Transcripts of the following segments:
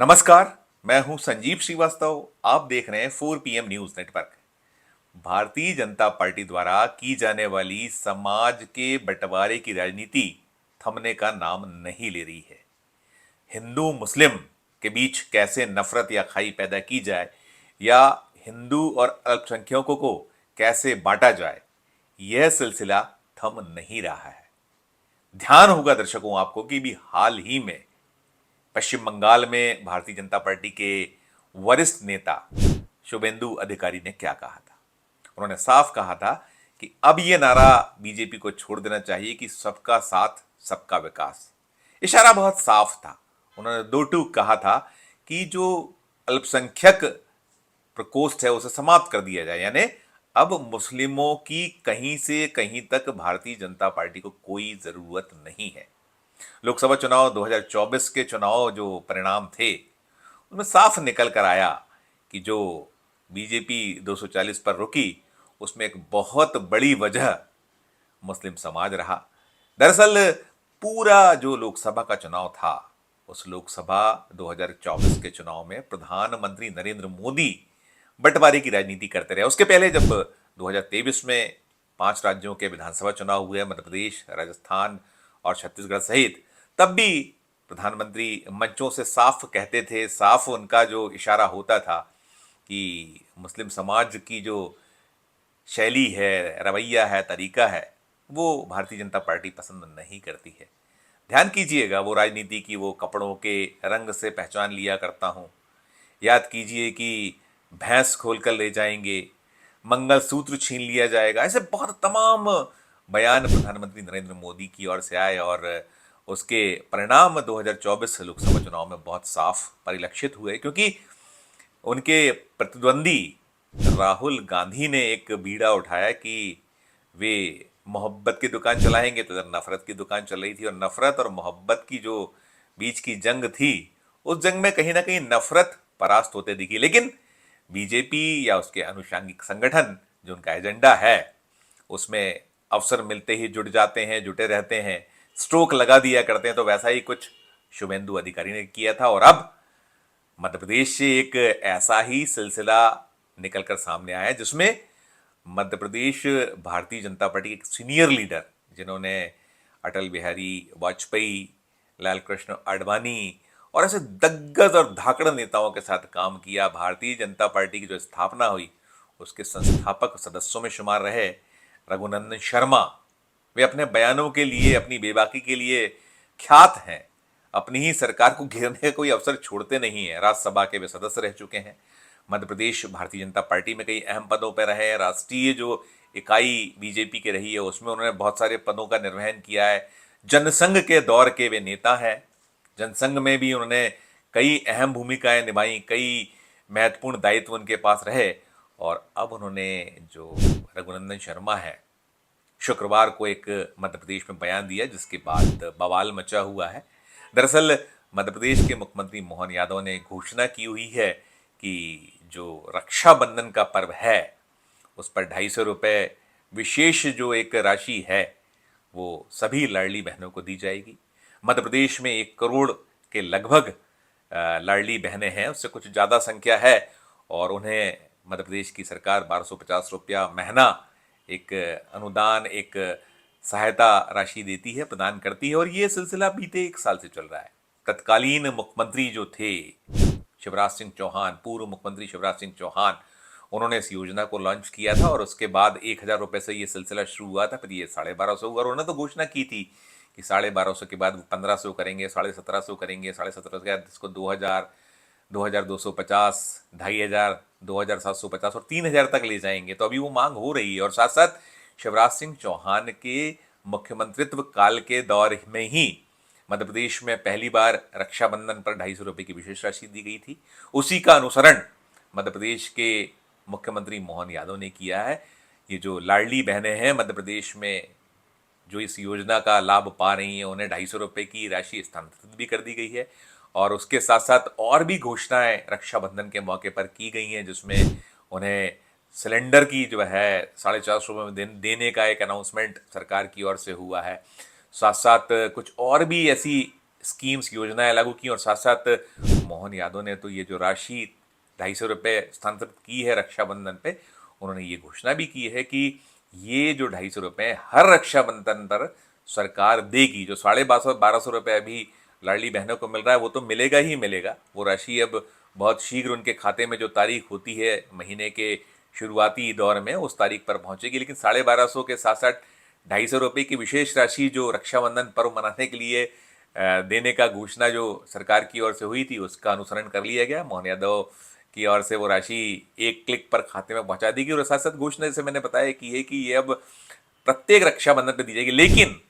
नमस्कार। मैं हूं संजीव श्रीवास्तव। आप देख रहे हैं 4 PM news network. Bharatiya Janata party द्वारा की जाने वाली समाज के बंटवारे की राजनीति थमने का नाम नहीं ले रही है। हिंदू मुस्लिम के बीच कैसे नफरत या खाई पैदा की जाए या हिंदू और अल्पसंख्यकों को कैसे बांटा जाए, यह सिलसिला थम नहीं रहा है। ध्यान होगा दर्शकों आपको कि भी हाल ही में पश्चिम बंगाल में भारतीय जनता पार्टी के वरिष्ठ नेता शुभेंदु अधिकारी ने क्या कहा था। उन्होंने साफ कहा था कि अब यह नारा बीजेपी को छोड़ देना चाहिए कि सबका साथ सबका विकास। इशारा बहुत साफ था। उन्होंने दो टूक कहा था कि जो अल्पसंख्यक प्रकोष्ठ है उसे समाप्त कर दिया जाए, यानी अब मुस्लिमों की कहीं से कहीं तक भारतीय जनता पार्टी को कोई जरूरत नहीं है। लोकसभा चुनाव 2024 के चुनाव जो परिणाम थे उनमें साफ निकल कर आया कि जो बीजेपी 240 पर रुकी उसमें एक बहुत बड़ी वजह मुस्लिम समाज रहा। दरअसल पूरा जो लोकसभा का चुनाव था उस लोकसभा 2024 के चुनाव में प्रधानमंत्री नरेंद्र मोदी बंटवारे की राजनीति करते रहे। उसके पहले जब 2023 में 5 राज्यों के विधानसभा चुनाव हुए, मध्य प्रदेश, राजस्थान और छत्तीसगढ़ सहित, तब भी प्रधानमंत्री मंचों से साफ कहते थे, साफ उनका जो इशारा होता था कि मुस्लिम समाज की जो शैली है, रवैया है, तरीका है, वो भारतीय जनता पार्टी पसंद नहीं करती है। ध्यान कीजिएगा वो राजनीति की वो कपड़ों के रंग से पहचान लिया करता हूँ। याद कीजिए कि भैंस खोल कर ले जाएंगे, मंगलसूत्र छीन लिया जाएगा, ऐसे बहुत तमाम बयान प्रधानमंत्री नरेंद्र मोदी की ओर से आए और उसके परिणाम 2024 लोकसभा चुनाव में बहुत साफ परिलक्षित हुए, क्योंकि उनके प्रतिद्वंदी राहुल गांधी ने एक बीड़ा उठाया कि वे मोहब्बत की दुकान चलाएंगे, तो इधर नफरत की दुकान चल रही थी। और नफरत और मोहब्बत की जो बीच की जंग थी उस जंग में कहीं ना कहीं नफरत परास्त होते दिखी, लेकिन बीजेपी या उसके अनुषांगिक संगठन जो उनका एजेंडा है उसमें अवसर मिलते ही जुट जाते हैं, जुटे रहते हैं, स्ट्रोक लगा दिया करते हैं। तो वैसा ही कुछ शुभेंदु अधिकारी ने किया था और अब मध्य प्रदेश से एक ऐसा ही सिलसिला निकलकर सामने आया है जिसमें मध्य प्रदेश भारतीय जनता पार्टी के एक सीनियर लीडर, जिन्होंने अटल बिहारी वाजपेयी, लाल कृष्ण आडवाणी और ऐसे दिग्गज और धाकड़ नेताओं के साथ काम किया, भारतीय जनता पार्टी की जो स्थापना हुई उसके संस्थापक सदस्यों में शुमार रहे रघुनंदन शर्मा, वे अपने बयानों के लिए, अपनी बेबाकी के लिए ख्यात हैं। अपनी ही सरकार को घेरने का कोई अवसर छोड़ते नहीं है। राज्यसभा के वे सदस्य रह चुके हैं। मध्य प्रदेश भारतीय जनता पार्टी में कई अहम पदों पर रहे हैं। राष्ट्रीय जो इकाई बीजेपी की रही है उसमें उन्होंने बहुत सारे पदों का निर्वहन किया है। जनसंघ के दौर के वे नेता हैं। जनसंघ में भी उन्होंने कई अहम भूमिकाएं निभाई, कई महत्वपूर्ण दायित्व उनके पास रहे। और अब उन्होंने जो रघुनंदन शर्मा है, शुक्रवार को एक मध्य प्रदेश में बयान दिया जिसके बाद बवाल मचा हुआ है। दरअसल मध्य प्रदेश के मुख्यमंत्री मोहन यादव ने घोषणा की हुई है कि जो रक्षाबंधन का पर्व है उस पर 250 रुपये विशेष जो एक राशि है वो सभी लाडली बहनों को दी जाएगी। मध्य प्रदेश में 1 करोड़ के लगभग लाडली बहनें हैं, उससे कुछ ज़्यादा संख्या है और उन्हें मध्य प्रदेश की सरकार 1250 रुपया महीना एक अनुदान, एक सहायता राशि देती है, प्रदान करती है। और ये सिलसिला बीते 1 साल से चल रहा है। तत्कालीन मुख्यमंत्री जो थे शिवराज सिंह चौहान, पूर्व मुख्यमंत्री शिवराज सिंह चौहान, उन्होंने इस योजना को लॉन्च किया था और उसके बाद 1000 रुपये से ये सिलसिला शुरू हुआ था, फिर ये 1250 हुआ और उन्होंने तो घोषणा की थी कि 1250 के बाद 1500 करेंगे, 1750 करेंगे, 1750 के बाद इसको 2000, 2250, 2500, 2750 और 3000 तक ले जाएंगे। तो अभी वो मांग हो रही है। और साथ साथ शिवराज सिंह चौहान के मुख्यमंत्रित्व काल के दौर में ही मध्य प्रदेश में पहली बार रक्षाबंधन पर 250 रुपये की विशेष राशि दी गई थी। उसी का अनुसरण मध्य प्रदेश के मुख्यमंत्री मोहन यादव ने किया है। ये जो लाडली बहनें हैं मध्य प्रदेश में जो इस योजना का लाभ पा रही हैं, उन्हें 250 रुपये की राशि स्थानांतरित भी कर दी गई है। और उसके साथ साथ और भी घोषणाएं रक्षाबंधन के मौके पर की गई हैं, जिसमें उन्हें सिलेंडर की जो है 450 रुपये में देने का एक अनाउंसमेंट सरकार की ओर से हुआ है। साथ साथ कुछ और भी ऐसी स्कीम्स, योजनाएं लागू की और साथ साथ मोहन यादव ने तो ये जो राशि 250 रुपये स्थानांतरित की है रक्षाबंधन पे, उन्होंने ये घोषणा भी की है कि ये जो 250 रुपये हर रक्षाबंधन पर सरकार देगी। जो 1250 रुपये अभी लाडली बहनों को मिल रहा है वो तो मिलेगा ही मिलेगा। वो राशि अब बहुत शीघ्र उनके खाते में जो तारीख होती है महीने के शुरुआती दौर में उस तारीख पर पहुंचेगी। लेकिन 1250 के साथ साथ 250 रुपये की विशेष राशि जो रक्षाबंधन पर्व मनाने के लिए देने का घोषणा जो सरकार की ओर से हुई थी उसका अनुसरण कर लिया गया। मोहन यादव की ओर से वो राशि एक क्लिक पर खाते में पहुंचा दी गई। और साथ साथ घोषणा जैसे मैंने बताया कि ये अब प्रत्येक रक्षाबंधन पर दी जाएगी। लेकिन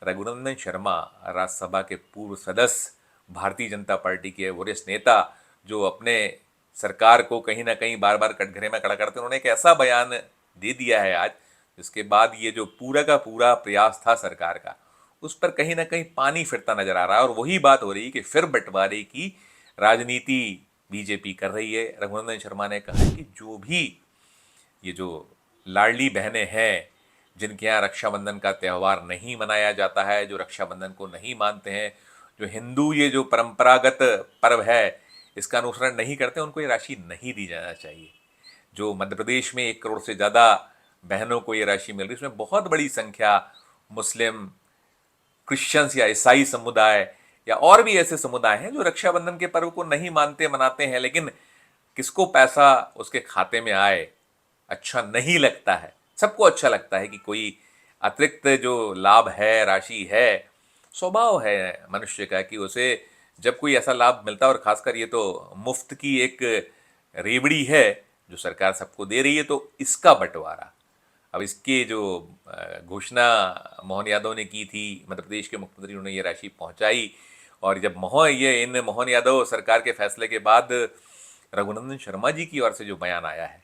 रघुनंदन शर्मा, राज्यसभा के पूर्व सदस्य, भारतीय जनता पार्टी के वरिष्ठ नेता, जो अपने सरकार को कहीं ना कहीं बार बार कटघरे में खड़ा करते हैं, उन्होंने एक ऐसा बयान दे दिया है आज जिसके बाद ये जो पूरा का पूरा प्रयास था सरकार का उस पर कहीं ना कहीं पानी फिरता नजर आ रहा है। और वही बात हो रही है कि फिर बंटवारे की राजनीति बीजेपी कर रही है। रघुनंदन शर्मा ने कहा कि जो भी ये जो लाडली बहनें हैं जिनके यहाँ रक्षाबंधन का त्यौहार नहीं मनाया जाता है, जो रक्षाबंधन को नहीं मानते हैं, जो हिंदू ये जो परंपरागत पर्व है इसका अनुसरण नहीं करते, उनको ये राशि नहीं दी जाना चाहिए। जो मध्य प्रदेश में 1 करोड़ से ज़्यादा बहनों को ये राशि मिल रही है उसमें बहुत बड़ी संख्या मुस्लिम, क्रिश्चियंस या ईसाई समुदाय या और भी ऐसे समुदाय हैं जो रक्षाबंधन के पर्व को नहीं मानते, मनाते हैं, लेकिन किसको पैसा उसके खाते में आए अच्छा नहीं लगता है। सबको अच्छा लगता है कि कोई अतिरिक्त जो लाभ है, राशि है। स्वभाव है मनुष्य का कि उसे जब कोई ऐसा लाभ मिलता है, और खासकर ये तो मुफ्त की एक रेवड़ी है जो सरकार सबको दे रही है, तो इसका बंटवारा। अब इसके जो घोषणा मोहन यादव ने की थी, मध्य प्रदेश के मुख्यमंत्री, उन्होंने ये राशि पहुंचाई। और जब इन मोहन यादव सरकार के फैसले के बाद रघुनंदन शर्मा जी की ओर से जो बयान आया है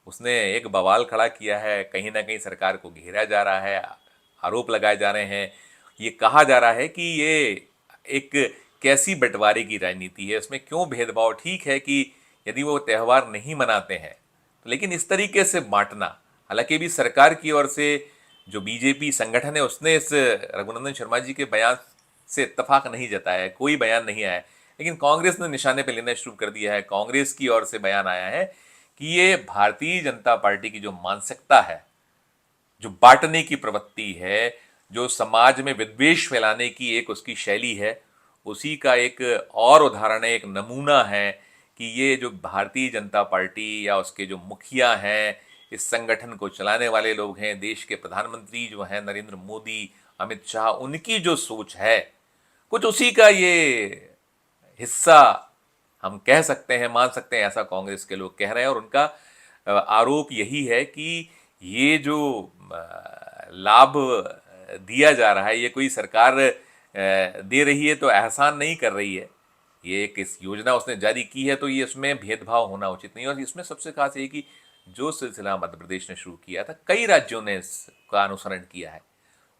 उसने एक बवाल खड़ा किया है। कहीं ना कहीं सरकार को घेरा जा रहा है, आरोप लगाए जा रहे हैं। ये कहा जा रहा है कि ये एक कैसी बंटवारे की राजनीति है, उसमें क्यों भेदभाव। ठीक है कि यदि वो त्यौहार नहीं मनाते हैं लेकिन इस तरीके से बांटना, हालांकि भी सरकार की ओर से जो बीजेपी संगठन है उसने इस रघुनंदन शर्मा जी के बयान से इत्तेफाक नहीं जताया है, कोई बयान नहीं आया है। लेकिन कांग्रेस ने निशाने पर लेना शुरू कर दिया है। कांग्रेस की ओर से बयान आया है कि ये भारतीय जनता पार्टी की जो मानसिकता है, जो बांटने की प्रवृत्ति है, जो समाज में विद्वेष फैलाने की एक उसकी शैली है, उसी का एक और उदाहरण है, एक नमूना है कि ये जो भारतीय जनता पार्टी या उसके जो मुखिया हैं, इस संगठन को चलाने वाले लोग हैं, देश के प्रधानमंत्री जो हैं नरेंद्र मोदी, अमित शाह, उनकी जो सोच है कुछ उसी का ये हिस्सा हम कह सकते हैं, मान सकते हैं, ऐसा कांग्रेस के लोग कह रहे हैं। और उनका आरोप यही है कि ये जो लाभ दिया जा रहा है ये कोई सरकार दे रही है तो एहसान नहीं कर रही है। ये एक इस योजना उसने जारी की है तो ये इसमें भेदभाव होना उचित नहीं है। और इसमें सबसे खास ये कि जो सिलसिला मध्य प्रदेश ने शुरू किया था, कई राज्यों ने इसका अनुसरण किया है।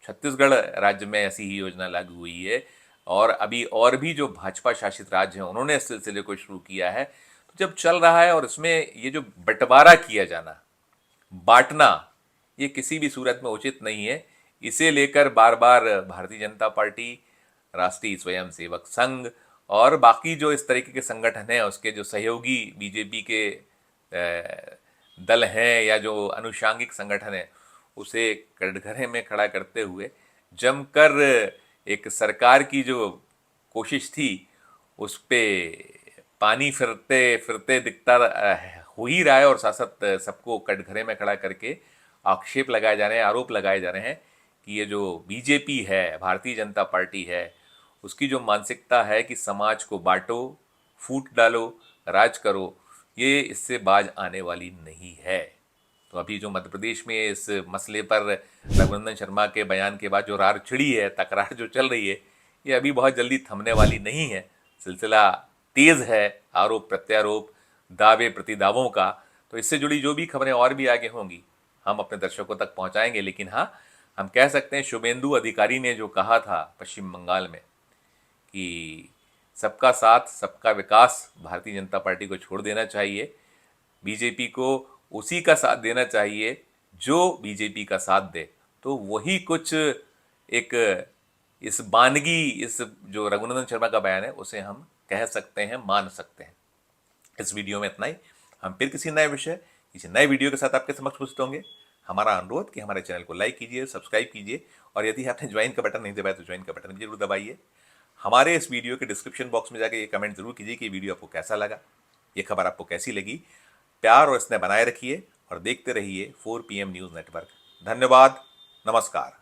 छत्तीसगढ़ राज्य में ऐसी ही योजना लागू हुई है और अभी और भी जो भाजपा शासित राज्य हैं उन्होंने इस सिलसिले को शुरू किया है। तो जब चल रहा है और इसमें ये जो बंटवारा किया जाना, बांटना, ये किसी भी सूरत में उचित नहीं है। इसे लेकर बार बार भारतीय जनता पार्टी, राष्ट्रीय स्वयंसेवक संघ और बाकी जो इस तरीके के संगठन हैं, उसके जो सहयोगी बीजेपी के दल हैं या जो अनुषांगिक संगठन है, उसे कटघरे में खड़ा करते हुए जमकर एक सरकार की जो कोशिश थी उस पे पानी फिरते फिरते दिखता हो ही रहा है। और साथ साथ सबको कटघरे में खड़ा करके आक्षेप लगाए जा रहे हैं, आरोप लगाए जा रहे हैं कि ये जो बीजेपी है, भारतीय जनता पार्टी है, उसकी जो मानसिकता है कि समाज को बांटो, फूट डालो, राज करो, ये इससे बाज आने वाली नहीं है। तो अभी जो मध्य प्रदेश में इस मसले पर रघुनंदन शर्मा के बयान के बाद जो रार छिड़ी है, तकरार जो चल रही है, ये अभी बहुत जल्दी थमने वाली नहीं है। सिलसिला तेज है, आरोप प्रत्यारोप, दावे प्रतिदावों का। तो इससे जुड़ी जो भी खबरें और भी आगे होंगी हम अपने दर्शकों तक पहुंचाएंगे। लेकिन हाँ, हम कह सकते हैं शुभेंदु अधिकारी ने जो कहा था पश्चिम बंगाल में कि सबका साथ सबका विकास भारतीय जनता पार्टी को छोड़ देना चाहिए, बीजेपी को उसी का साथ देना चाहिए जो बीजेपी का साथ दे, तो वही कुछ एक इस बानगी, इस जो रघुनंदन शर्मा का बयान है उसे हम कह सकते हैं, मान सकते हैं। इस वीडियो में इतना ही। हम फिर किसी नए विषय, किसी नए वीडियो के साथ आपके समक्ष उपस्थित होंगे। हमारा अनुरोध कि हमारे चैनल को लाइक कीजिए, सब्सक्राइब कीजिए, और यदि आपने ज्वाइन का बटन नहीं दबाया तो ज्वाइन का बटन जरूर दबाइए। हमारे इस वीडियो के डिस्क्रिप्शन बॉक्स में जाकर ये कमेंट जरूर कीजिए कि वीडियो आपको कैसा लगा, ये खबर आपको कैसी लगी। प्यार और स्नेह बनाए रखिए और देखते रहिए 4 PM न्यूज़ नेटवर्क। धन्यवाद, नमस्कार।